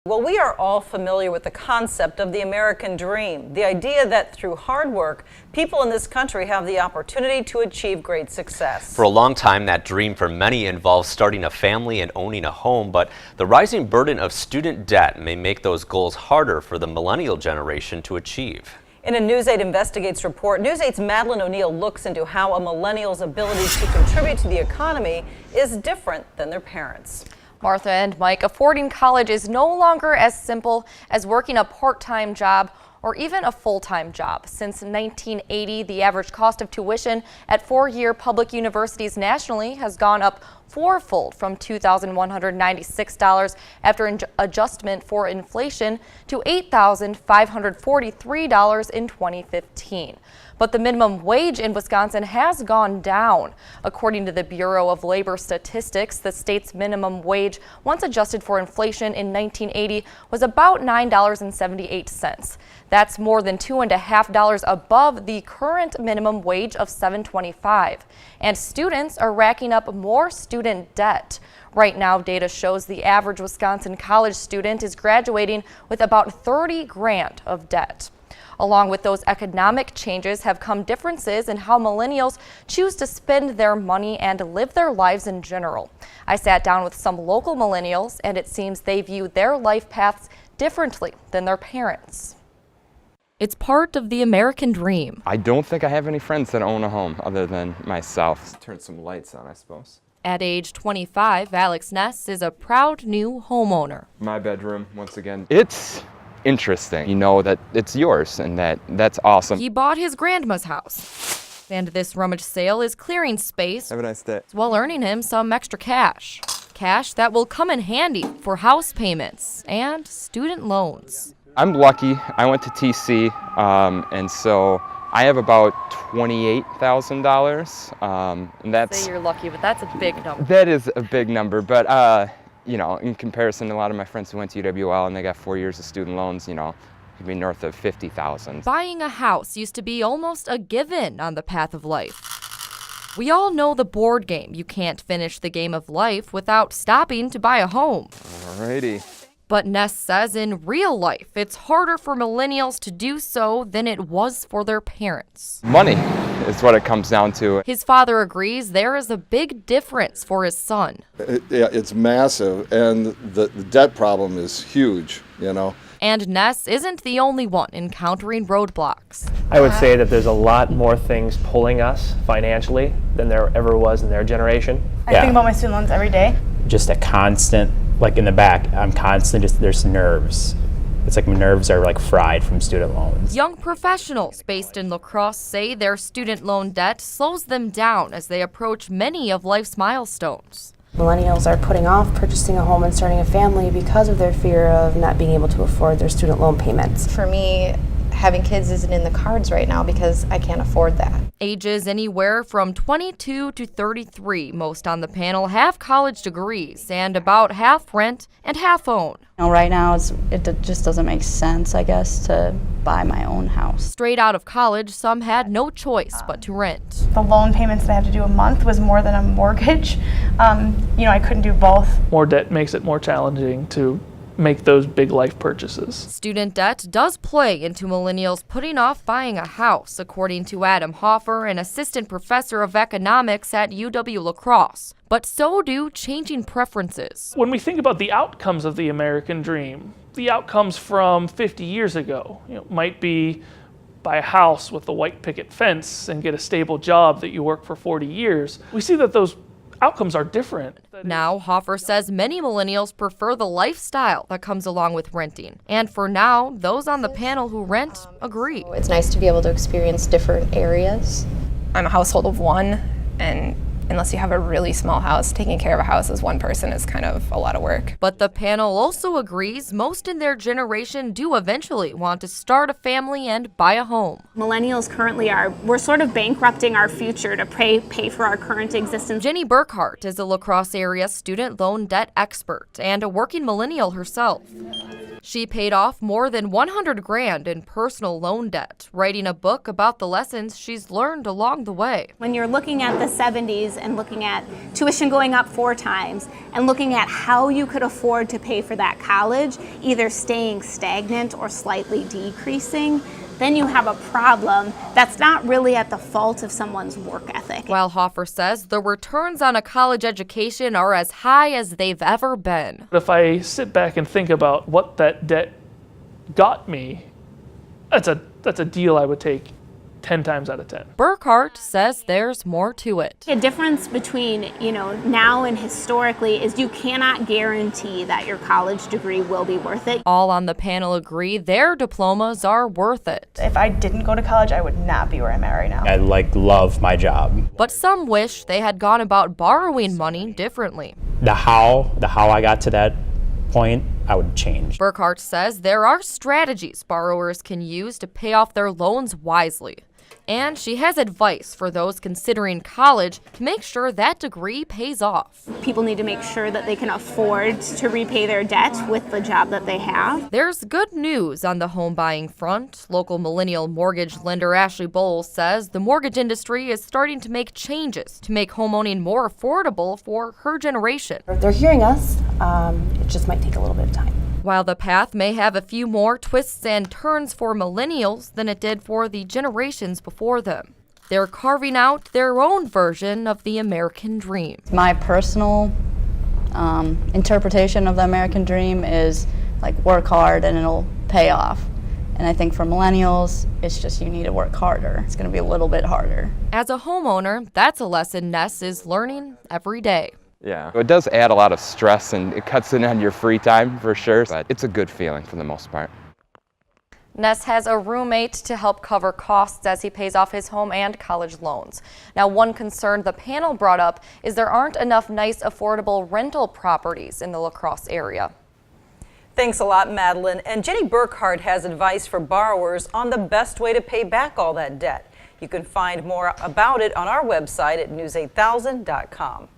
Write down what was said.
Well, we are all familiar with the concept of the American dream, the idea that through hard work, people in this country have the opportunity to achieve great success. For a long time, that dream for many involves starting a family and owning a home, but the rising burden of student debt may make those goals harder for the millennial generation to achieve. In a News 8 Investigates report, News 8's Madeline O'Neill looks into how a millennial's ability to contribute to the economy is different than their parents. Martha and Mike, affording college is no longer as simple as working a part-time job or even a full-time job. Since 1980, the average cost of tuition at four-year public universities nationally has gone up fourfold, from $2,196 after adjustment for inflation to $8,543 in 2015. But the minimum wage in Wisconsin has gone down. According to the Bureau of Labor Statistics, the state's minimum wage, once adjusted for inflation in 1980, was about $9.78. That's more than $2.50 above the current minimum wage of $7.25. And students are racking up more student debt. Right now, data shows the average Wisconsin college student is graduating with about 30 grand of debt. Along with those economic changes have come differences in how millennials choose to spend their money and live their lives in general. I sat down with some local millennials, and it seems they view their life paths differently than their parents. It's part of the American dream. I don't think I have any friends that own a home other than myself. Turn some lights on, I suppose. At age 25, Alex Ness is a proud new homeowner. My bedroom, once again. It's interesting. You know that it's yours, and that's awesome. He bought his grandma's house, and this rummage sale is clearing space. Have a nice day. While earning him some extra cash. Cash that will come in handy for house payments and student loans. I'm lucky. I went to TC, and so I have about $28,000, and that's... Say you're lucky, but that's a big number. That is a big number, but you know, in comparison to a lot of my friends who went to UWL and they got 4 years of student loans, you know, it could be north of $50,000. Buying a house used to be almost a given on the path of life. We all know the board game. You can't finish the game of life without stopping to buy a home. Alrighty. But Ness says in real life, it's harder for millennials to do so than it was for their parents. Money is what it comes down to. His father agrees there is a big difference for his son. It's massive, and the debt problem is huge, you know. And Ness isn't the only one encountering roadblocks. I would say that there's a lot more things pulling us financially than there ever was in their generation. I think about my student loans every day. Just a constant, like in the back, I'm constantly there's nerves. It's like my nerves are like fried from student loans. Young professionals based in La Crosse say their student loan debt slows them down as they approach many of life's milestones. Millennials are putting off purchasing a home and starting a family because of their fear of not being able to afford their student loan payments. For me, having kids isn't in the cards right now because I can't afford that. Ages anywhere from 22 to 33. Most on the panel have college degrees, and about half rent and half own. Right now, it just doesn't make sense, I guess, to buy my own house. Straight out of college, some had no choice but to rent. The loan payments that I have to do a month was more than a mortgage. I couldn't do both. More debt makes it more challenging to make those big life purchases. Student debt does play into millennials putting off buying a house, according to Adam Hoffer, an assistant professor of economics at UW-La Crosse. But so do changing preferences. When we think about the outcomes of the American dream, the outcomes from 50 years ago, might be buy a house with a white picket fence and get a stable job that you work for 40 years. We see that those outcomes are different. Now, Hoffer says many millennials prefer the lifestyle that comes along with renting. And for now, those on the panel who rent agree. It's nice to be able to experience different areas. I'm a household of one, and unless you have a really small house, taking care of a house as one person is kind of a lot of work. But the panel also agrees most in their generation do eventually want to start a family and buy a home. Millennials currently we're sort of bankrupting our future to pay for our current existence. Jenny Burkhart is a La Crosse area student loan debt expert and a working millennial herself. She paid off more than 100 grand in personal loan debt, writing a book about the lessons she's learned along the way. When you're looking at the 70s and looking at tuition going up 4 times and looking at how you could afford to pay for that college, either staying stagnant or slightly decreasing, then you have a problem that's not really at the fault of someone's work ethic. While Hoffer says the returns on a college education are as high as they've ever been. If I sit back and think about what that debt got me, that's a deal I would take 10 times out of 10. Burkhart says there's more to it. The difference between, now and historically is you cannot guarantee that your college degree will be worth it. All on the panel agree their diplomas are worth it. If I didn't go to college, I would not be where I'm at right now. I love my job. But some wish they had gone about borrowing money differently. The how I got to that point, I would change. Burkhart says there are strategies borrowers can use to pay off their loans wisely. And she has advice for those considering college to make sure that degree pays off. People need to make sure that they can afford to repay their debt with the job that they have. There's good news on the home buying front. Local millennial mortgage lender Ashley Bowles says the mortgage industry is starting to make changes to make homeowning more affordable for her generation. They're hearing us. It just might take a little bit of time. While the path may have a few more twists and turns for millennials than it did for the generations before them, they're carving out their own version of the American dream. My personal interpretation of the American dream is work hard and it'll pay off. And I think for millennials, it's just you need to work harder. It's going to be a little bit harder. As a homeowner, that's a lesson Ness is learning every day. Yeah, it does add a lot of stress and it cuts in on your free time for sure, but it's a good feeling for the most part. Ness has a roommate to help cover costs as he pays off his home and college loans. Now, one concern the panel brought up is there aren't enough nice, affordable rental properties in the La Crosse area. Thanks a lot, Madeline. And Jenny Burkhart has advice for borrowers on the best way to pay back all that debt. You can find more about it on our website at news8000.com.